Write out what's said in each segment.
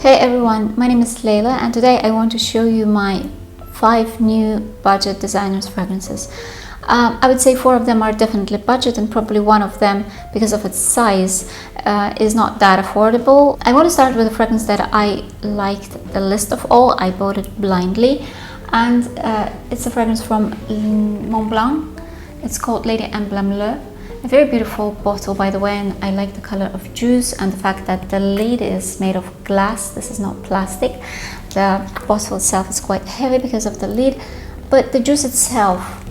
Hey everyone, my name is Leila and today I want to show you my 5 new budget designers fragrances. I would say 4 of them are definitely budget and probably one of them, because of its size, is not that affordable. I want to start with a fragrance that I liked the least of all. I bought it blindly and it's a fragrance from Montblanc. It's called Lady Emblem Love. A very beautiful bottle, by the way, and I like the color of juice and the fact that the lid is made of glass. This is not plastic. The bottle itself is quite heavy because of the lid, but the juice itself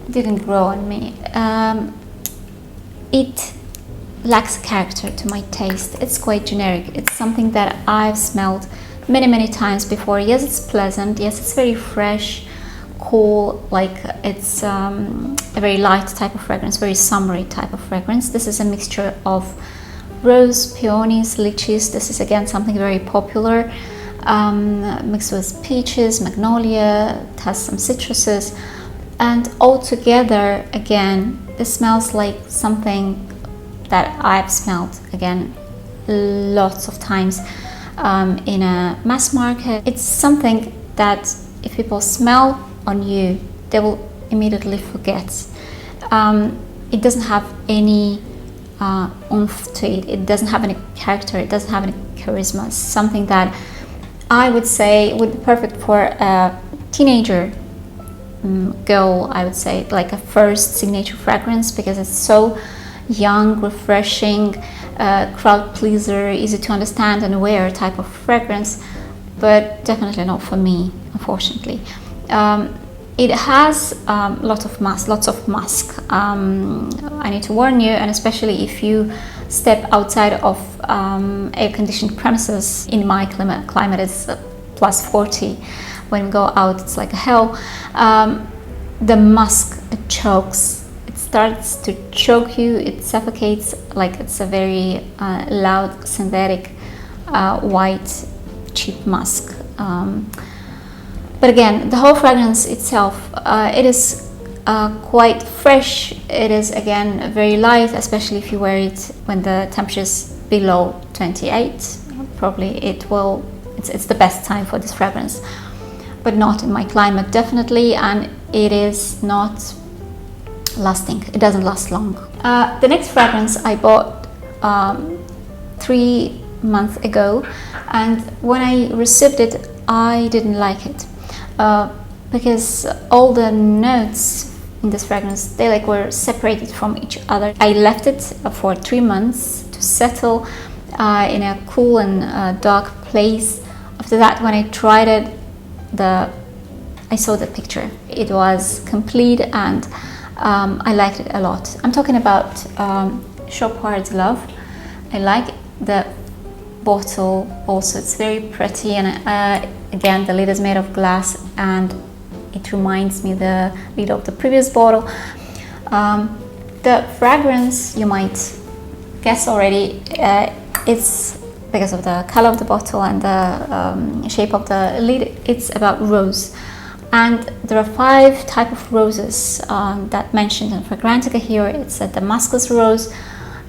didn't grow on me. It lacks character to my taste. It's quite generic. It's something that I've smelled many times before. Yes, it's pleasant. Yes, it's very fresh, cool, like it's a very light type of fragrance, very summery type of fragrance. This is a mixture of rose, peonies, lychees. This is again something very popular, mixed with peaches, magnolia. It has some citruses, and all together, again, this smells like something that I've smelled again lots of times in a mass market. It's something that if people smell on you, they will immediately forget. It doesn't have any oomph to it. It doesn't have any character. It doesn't have any charisma. It's something that I would say would be perfect for a teenager girl. I would say like a first signature fragrance, because it's so young, refreshing, crowd pleaser, easy to understand and wear type of fragrance, but definitely not for me, unfortunately. It has lots of musk. I need to warn you, and especially if you step outside of air-conditioned premises. In my climate it's plus 40. When we go out, it's like a hell. The musk, it chokes. It starts to choke you. It suffocates, like it's a very loud, synthetic, white, cheap musk. But again, the whole fragrance itself, it is quite fresh. It is again very light, especially if you wear it when the temperature is below 28. Probably it's the best time for this fragrance, but not in my climate, definitely, and it is not lasting. It doesn't last long. The next fragrance I bought 3 months ago, and when I received it, I didn't like it. Because all the notes in this fragrance, they were separated from each other. I left it for 3 months to settle in a cool and dark place. After that, when I tried it, I saw the picture. It was complete, and I liked it a lot. I'm talking about Cartier Love. I like the bottle also. It's very pretty, and again, the lid is made of glass, and it reminds me the lid of the previous bottle. The fragrance, you might guess already, it's because of the color of the bottle and the shape of the lid. It's about rose, and there are 5 types of roses that mentioned in Fragrantica here. It's a Damascus rose,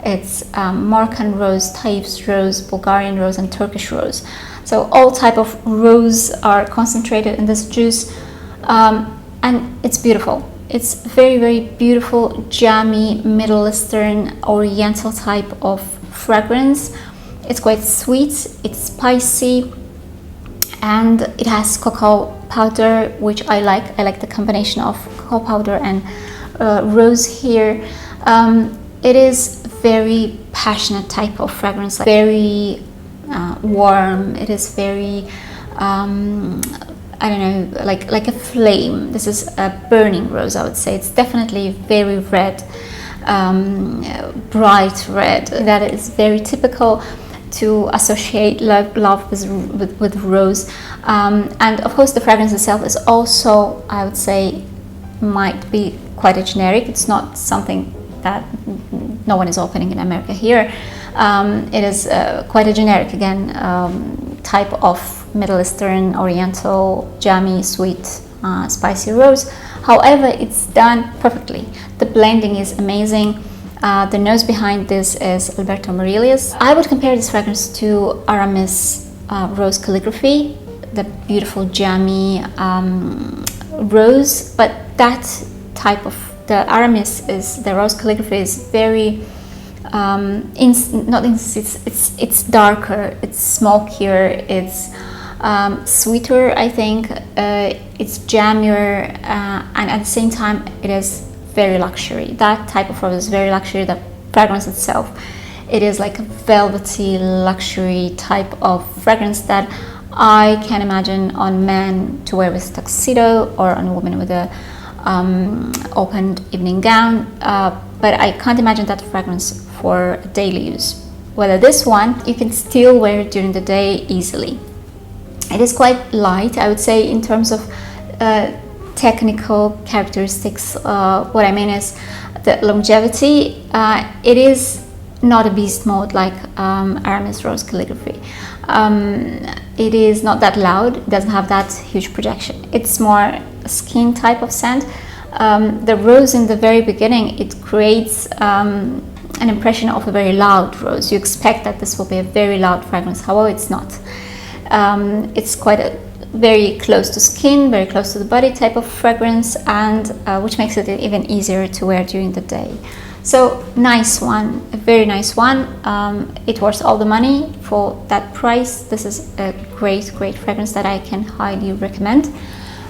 it's Moroccan rose, Taif's rose, Bulgarian rose, and Turkish rose. So all type of rose are concentrated in this juice, and it's beautiful. It's very beautiful, jammy, Middle Eastern, Oriental type of fragrance. It's quite sweet, it's spicy, and it has cocoa powder, which I like. I like the combination of cocoa powder and rose here. It is very passionate type of fragrance, very warm. It is very I don't know, like a flame. This is a burning rose, I would say. It's definitely very red, bright red. That is very typical to associate love with rose. And of course the fragrance itself is also, I would say, might be quite a generic. It's not something that no one is opening in America here. It is quite a generic, again, type of Middle Eastern, Oriental, jammy, sweet, spicy rose. However, it's done perfectly. The blending is amazing. The nose behind this is Alberto Morillas. I would compare this fragrance to Aramis Rose Calligraphy, the beautiful jammy rose, but that type of, the Aramis is, the Rose Calligraphy is very, it's darker, it's smokier, it's sweeter, I think, it's jammier, and at the same time it is very luxury. That type of rose is very luxury. The fragrance itself, it is like a velvety luxury type of fragrance that I can imagine on men to wear with tuxedo, or on a woman with a opened evening gown, but I can't imagine that fragrance for daily use. Whether this one, you can still wear it during the day easily. It is quite light, I would say, in terms of technical characteristics. What I mean is the longevity. It is not a beast mode like Aramis Rose Calligraphy. It is not that loud, it doesn't have that huge projection. It's more a skin type of scent. The rose in the very beginning, it creates an impression of a very loud rose. You expect that this will be a very loud fragrance, however it's not. It's quite a very close to skin, very close to the body type of fragrance, and which makes it even easier to wear during the day. So nice one, a very nice one. It worth all the money for that price. This is a great fragrance that I can highly recommend.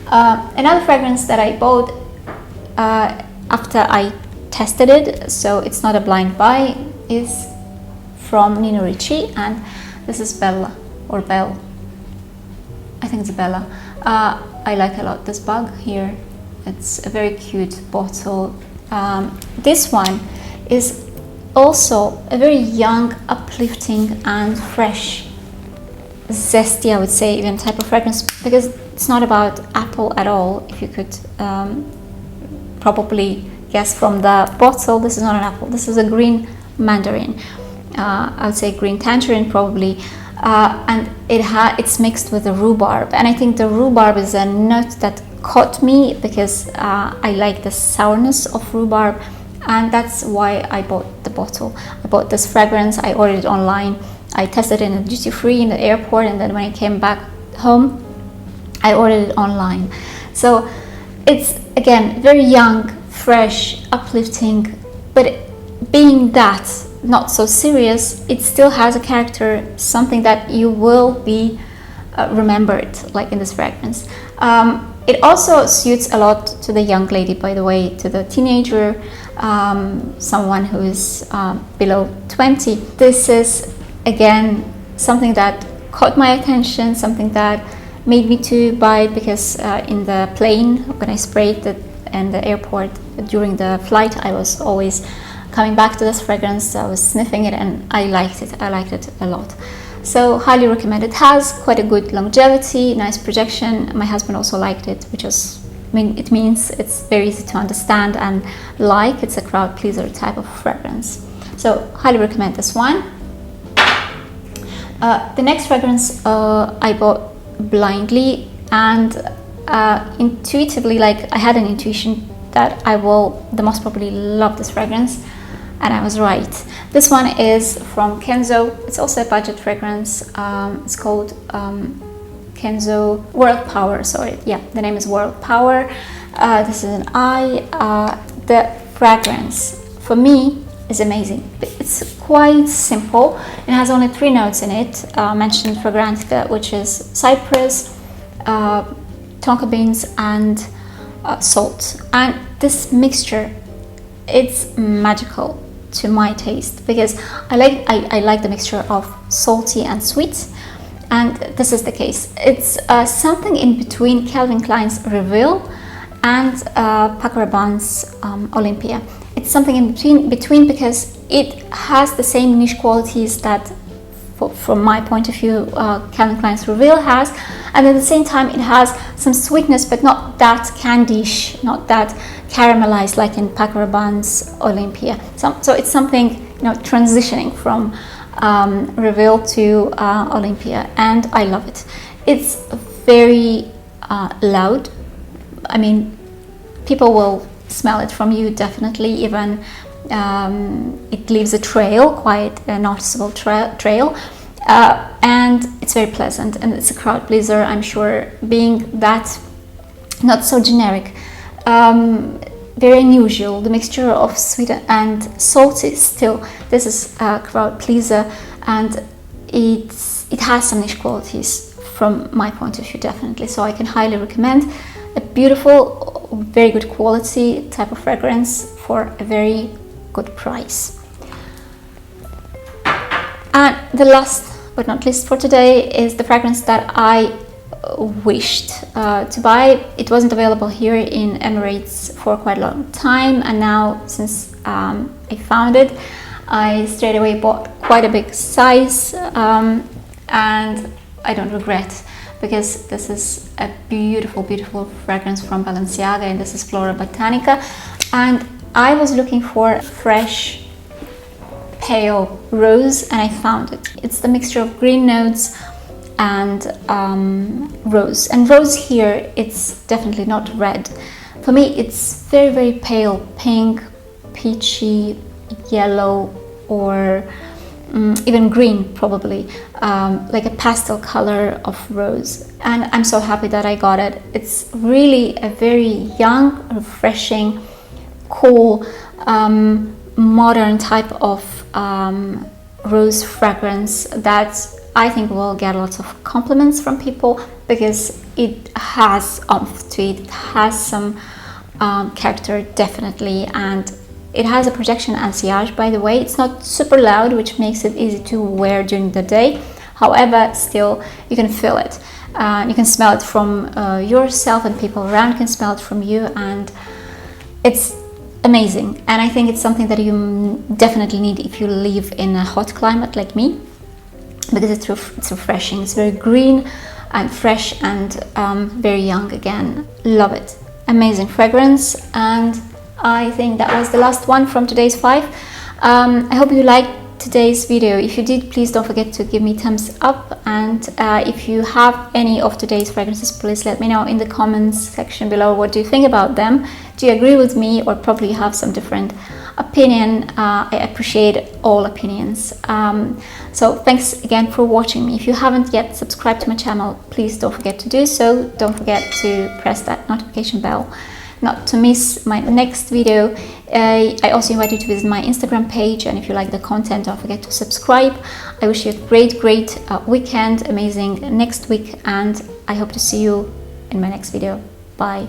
Another fragrance that I bought after I tested it, so it's not a blind buy, is from Nino Ricci, and this is Bella, or Belle. I think it's Bella. I like a lot this bag here. It's a very cute bottle. This one is also a very young, uplifting and fresh, zesty, I would say, even type of fragrance, because it's not about apple at all. If you could probably guess from the bottle, this is not an apple, this is a green mandarin. I would say green tangerine probably, and it's mixed with the rhubarb, and I think the rhubarb is a note that caught me because I like the sourness of rhubarb, and that's why I bought the bottle. I bought this fragrance, I ordered it online, I tested it in a duty free in the airport, and then when I came back home I ordered it online. So it's again very young, fresh, uplifting, but being that not so serious, it still has a character, something that you will be remembered, like in this fragrance. It also suits a lot to the young lady, by the way, to the teenager, someone who is below 20. This is again something that caught my attention, something that made me to buy it, because in the plane, when I sprayed it in the airport during the flight, I was always coming back to this fragrance. I was sniffing it and I liked it a lot. So highly recommend. It has quite a good longevity, nice projection. My husband also liked it, which is, it means it's very easy to understand and like. It's a crowd pleaser type of fragrance. So highly recommend this one. The next fragrance I bought blindly and intuitively, like I had an intuition that I will the most probably love this fragrance, and I was right. This one is from Kenzo. It's also a budget fragrance. It's called Kenzo World Power. Sorry, yeah, the name is World Power. This is an eye. The fragrance for me is amazing. It's quite simple. It has only 3 notes in it, mentioned Fragrantica, which is cypress, tonka beans, and salt. And this mixture, it's magical to my taste, because I like the mixture of salty and sweet, and this is the case. It's something in between Calvin Klein's Reveal and Paco Rabanne's Olympia. It's something in between because it has the same niche qualities that, from my point of view, Calvin Klein's Reveal has, and at the same time it has some sweetness, but not that candyish, not that caramelized like in Paco Rabanne's Olympia. So it's something, transitioning from Reveal to Olympia, and I love it. It's very loud. I mean, people will smell it from you, definitely, even it leaves a trail, quite a noticeable trail, and it's very pleasant, and it's a crowd pleaser, I'm sure, being that not so generic, very unusual. The mixture of sweet and salty, still this is a crowd pleaser, and it has some niche qualities from my point of view, definitely. So I can highly recommend a beautiful, very good quality type of fragrance for a very good price. And the last but not least for today is the fragrance that I wished to buy. It wasn't available here in Emirates for quite a long time, and now since I found it, I straight away bought quite a big size, and I don't regret, because this is a beautiful, beautiful fragrance from Balenciaga, and this is Florabotanica. And I was looking for fresh, pale rose, and I found it. It's the mixture of green notes and rose. And rose here, it's definitely not red. For me, it's very, very pale pink, peachy, yellow, or even green, probably, like a pastel color of rose. And I'm so happy that I got it. It's really a very young, refreshing, cool, modern type of rose fragrance that I think will get lots of compliments from people, because it has oomph to it. It has some character, definitely, and it has a projection anti-age, by the way. It's not super loud, which makes it easy to wear during the day. However, still, you can feel it. You can smell it from yourself, and people around can smell it from you, and it's amazing. And I think it's something that you definitely need if you live in a hot climate like me, because it's refreshing. It's very green and fresh and very young again. Love it. Amazing fragrance. And I think that was the last one from today's 5. I hope you liked today's video. If you did, please don't forget to give me thumbs up, and if you have any of today's fragrances, please let me know in the comments section below. What do you think about them? Do you agree with me, or probably you have some different opinion? I appreciate all opinions. So thanks again for watching me. If you haven't yet subscribed to my channel, please don't forget to do so. Don't forget to press that notification bell not to miss my next video. I also invite you to visit my Instagram page, and if you like the content, don't forget to subscribe. I wish you a great weekend, amazing next week, and I hope to see you in my next video. Bye.